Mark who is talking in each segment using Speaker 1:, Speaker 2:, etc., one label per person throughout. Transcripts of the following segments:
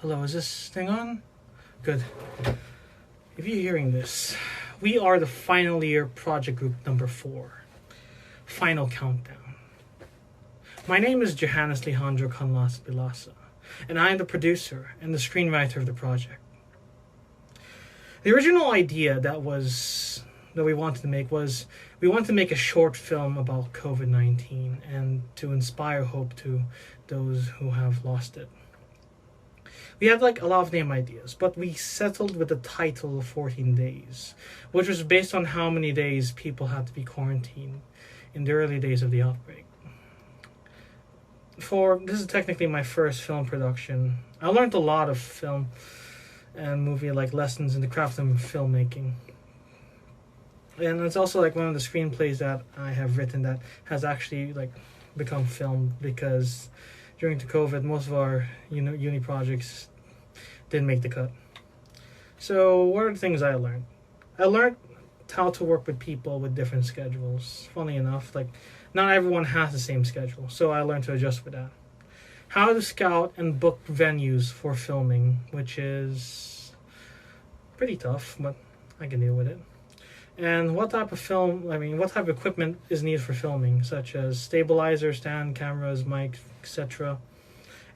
Speaker 1: Hello, is this thing on? Good. If you're hearing this, we are the final year project group number 4. Final countdown. My name is Johannes Alejandro Canlas Bilasa, and I am the producer and the screenwriter of the project. The original idea that we wanted to make was we wanted to make a short film about COVID-19 and to inspire hope to those who have lost it. We had a lot of name ideas, but we settled with the title of 14 Days, which was based on how many days people had to be quarantined in the early days of the outbreak. This is technically my first film production. I learned a lot of film and movie lessons in the craft of filmmaking. And it's also one of the screenplays that I have written that has actually become filmed, because during the COVID, most of our uni projects didn't make the cut. So what are the things I learned? I learned how to work with people with different schedules. Funny enough, not everyone has the same schedule, so I learned to adjust with that. How to scout and book venues for filming, which is pretty tough, but I can deal with it. And what type of equipment is needed for filming, such as stabilizer, stand, cameras, mics, etc.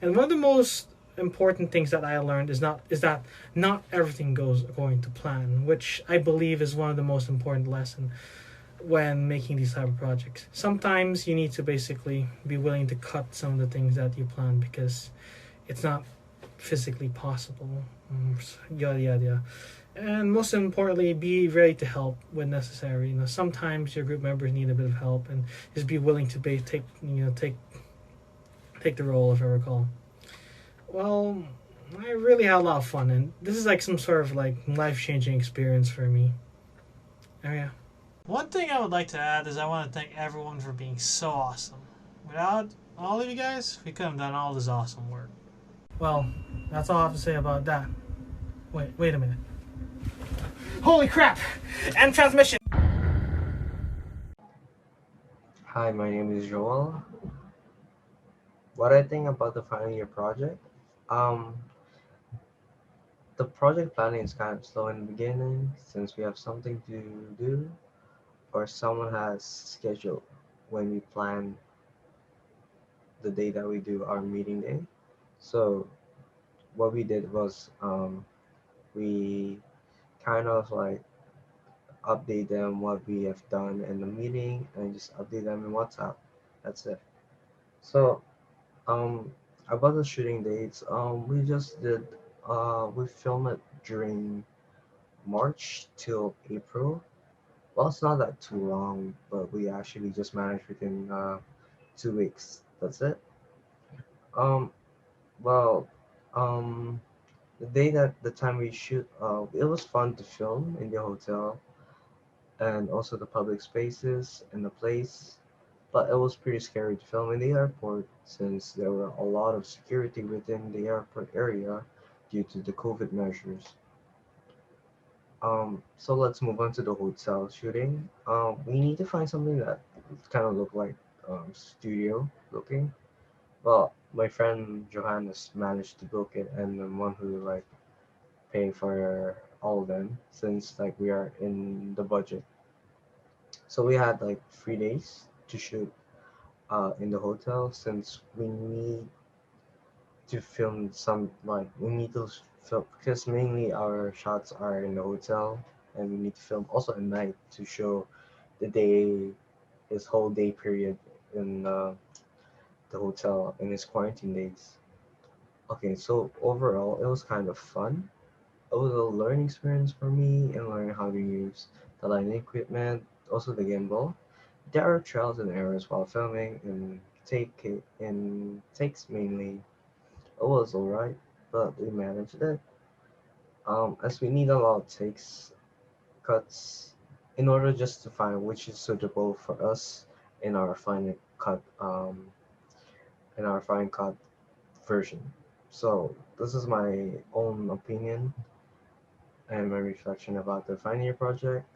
Speaker 1: And one of the most important things that I learned is that not everything goes according to plan, which I believe is one of the most important lessons when making these type of projects. Sometimes you need to basically be willing to cut some of the things that you plan because it's not physically possible. Yada yada yada. And most importantly, be ready to help when necessary. Sometimes your group members need a bit of help, and just be willing to take the role, if I recall. Well, I really had a lot of fun, and this is some sort of life-changing experience for me. Oh yeah. One thing I would like to add is I want to thank everyone for being so awesome. Without all of you guys, we couldn't have done all this awesome work. Well, that's all I have to say about that. Wait a minute. Holy crap! End transmission!
Speaker 2: Hi, my name is Joel. What I think about the final year project? Um, the project planning is kind of slow in the beginning since we have something to do or someone has scheduled when we plan the day that we do our meeting day. So what we did was we kind of update them what we have done in the meeting and just update them in WhatsApp. That's it. So Um, about the shooting dates, we just did, we filmed it during March till April. Well, it's not that too long, but we actually just managed within 2 weeks. That's it. Um, well, um, the time we shoot, it was fun to film in the hotel and also the public spaces in the place. But it was pretty scary to film in the airport since there were a lot of security within the airport area due to the COVID measures. So let's move on to the hotel shooting. We need to find something that kind of look like studio looking. Well, my friend Johannes managed to book it, and the one who paying for all of them since we are in the budget. So we had 3 days to shoot in the hotel since we need to film we need to film because mainly our shots are in the hotel and we need to film also at night to show the day his whole day period in the hotel in his quarantine days. Okay, so overall it was kind of fun. It was a learning experience for me and learning how to use the lighting equipment, also the gimbal. There are trials and errors while filming and takes mainly. It was alright, but we managed it. As we need a lot of takes, cuts, in order just to find which is suitable for us in our final cut, version. So this is my own opinion and my reflection about the final year project.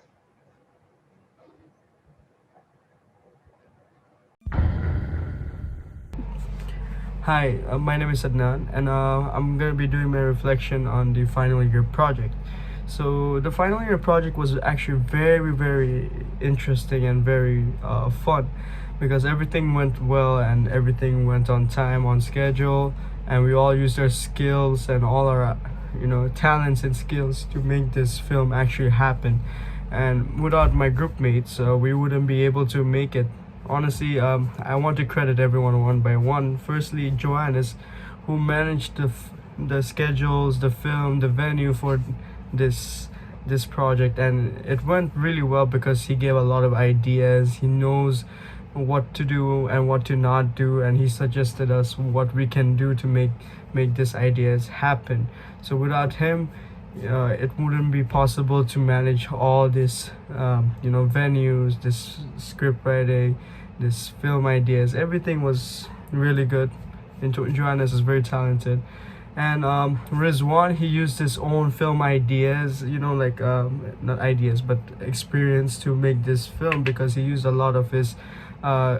Speaker 3: Hi, my name is Adnan, and I'm gonna be doing my reflection on the final year project. So the final year project was actually very, very interesting and very fun, because everything went well and everything went on time, on schedule, and we all used our skills and all our, talents and skills to make this film actually happen. And without my group mates, we wouldn't be able to make it. Honestly, I want to credit everyone one by one. Firstly, Johannes, who managed the schedules, the film, the venue for this this project, and it went really well because he gave a lot of ideas. He knows what to do and what to not do, and he suggested us what we can do to make these ideas happen. So without him, it wouldn't be possible to manage all this, venues, this script writing, this film ideas. Everything was really good. And Johannes is very talented. And Rizwan, he used his own film ideas, like not ideas, but experience to make this film, because he used a lot of his uh,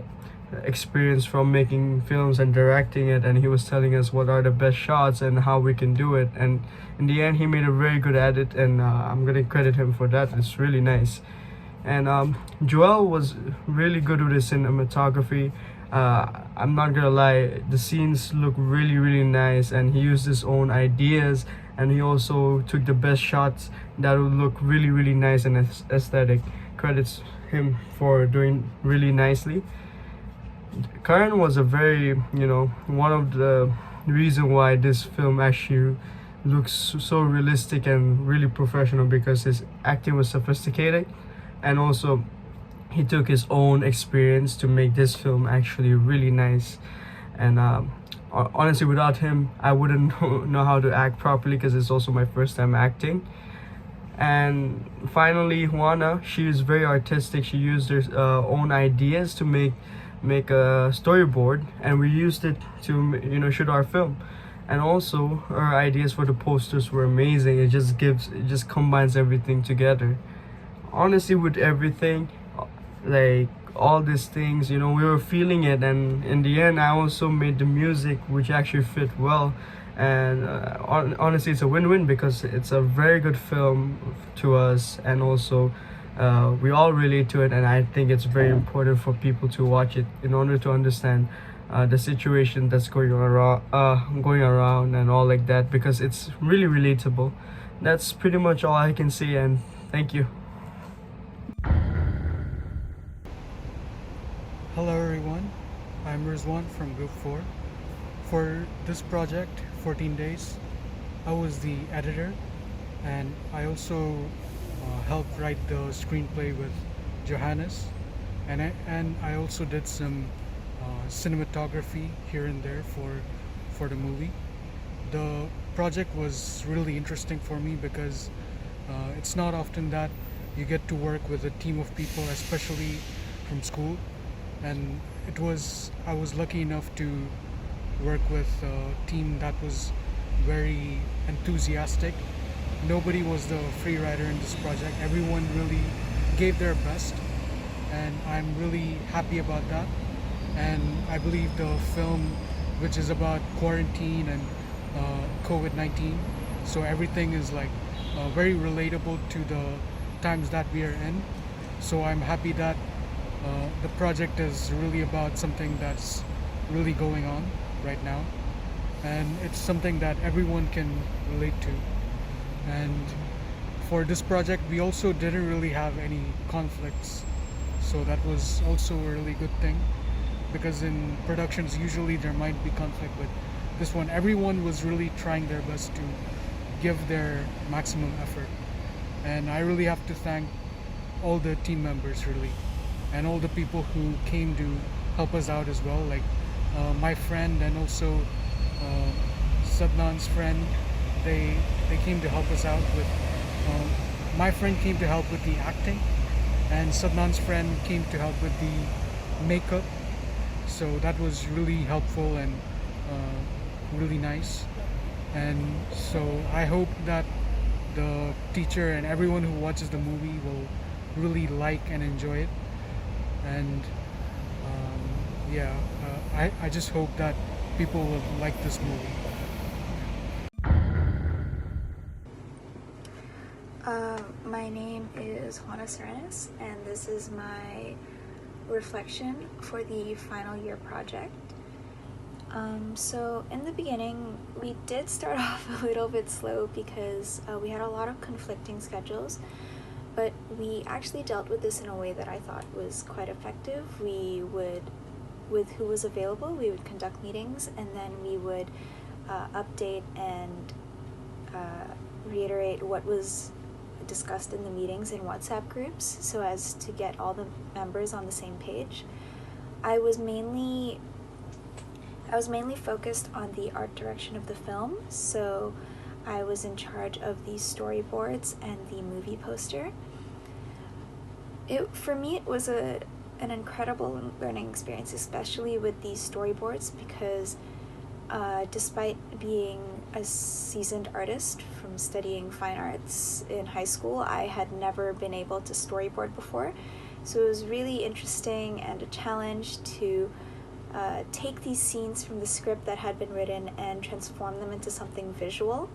Speaker 3: experience from making films and directing it, and he was telling us what are the best shots and how we can do it. And in the end, he made a very good edit, and I'm gonna credit him for that. It's really nice. And Joel was really good with his cinematography. I'm not gonna lie, the scenes look really, really nice, and he used his own ideas, and he also took the best shots that would look really, really nice and aesthetic. Credits him for doing really nicely. Karan was a very, one of the reason why this film actually looks so realistic and really professional, because his acting was sophisticated, and also he took his own experience to make this film actually really nice. And honestly, without him, I wouldn't know how to act properly, because it's also my first time acting. And finally, Juana, she is very artistic. She used her own ideas to make a storyboard, and we used it to shoot our film. And also her ideas for the posters were amazing. It just combines everything together. Honestly, with everything, like all these things, we were feeling it, and in the end I also made the music, which actually fit well. And honestly, it's a win-win, because it's a very good film to us, and also we all relate to it, and I think it's very important for people to watch it in order to understand the situation that's going around and all like that, because it's really relatable. That's pretty much all I can say, and thank you.
Speaker 4: Hello everyone, I'm Rizwan from Group 4. For this project, 14 Days, I was the editor, and I also helped write the screenplay with Johannes, and I also did some cinematography here and there for the movie. The project was really interesting for me because it's not often that you get to work with a team of people, especially from school. And I was lucky enough to work with a team that was very enthusiastic. Nobody was the free rider in this project. Everyone really gave their best, and I'm really happy about that. And I believe the film, which is about quarantine and COVID-19, so everything is like very relatable to the times that we are in. So I'm happy that the project is really about something that's really going on right now, and it's something that everyone can relate to. And for this project, we also didn't really have any conflicts, so that was also a really good thing, because in productions usually there might be conflict, but this one, everyone was really trying their best to give their maximum effort. And I really have to thank all the team members, really, and all the people who came to help us out as well, like my friend, and also Sadnan's friend. They came to help us out with my friend came to help with the acting, and Sadnan's friend came to help with the makeup. So that was really helpful and really nice. And so I hope that the teacher and everyone who watches the movie will really like and enjoy it. And I just hope that people will like this movie.
Speaker 5: My name is Juana Serenas, and this is my reflection for the final year project. So in the beginning, we did start off a little bit slow because we had a lot of conflicting schedules, but we actually dealt with this in a way that I thought was quite effective. We would, with who was available, we would conduct meetings, and then we would update and reiterate what was discussed in the meetings in WhatsApp groups so as to get all the members on the same page. I was mainly focused on the art direction of the film, so I was in charge of the storyboards and the movie poster. For me, it was an incredible learning experience, especially with these storyboards, because despite being a seasoned artist from studying fine arts in high school, I had never been able to storyboard before. So it was really interesting and a challenge to take these scenes from the script that had been written and transform them into something visual.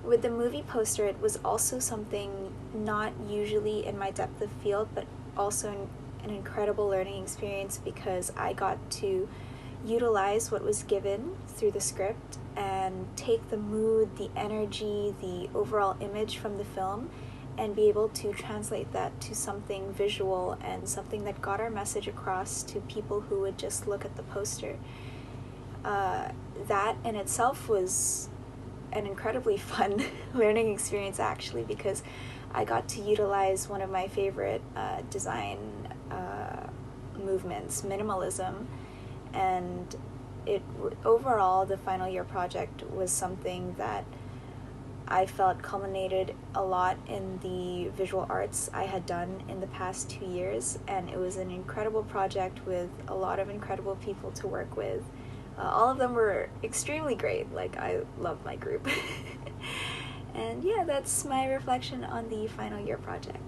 Speaker 5: With the movie poster, it was also something not usually in my depth of field, but also an incredible learning experience because I got to utilize what was given through the script and take the mood, the energy, the overall image from the film and be able to translate that to something visual and something that got our message across to people who would just look at the poster. That in itself was an incredibly fun learning experience, actually, because I got to utilize one of my favorite design movements, minimalism, and overall the final year project was something that I felt culminated a lot in the visual arts I had done in the past 2 years, and it was an incredible project with a lot of incredible people to work with. All of them were extremely great. Like, I love my group. And yeah, that's my reflection on the final year project.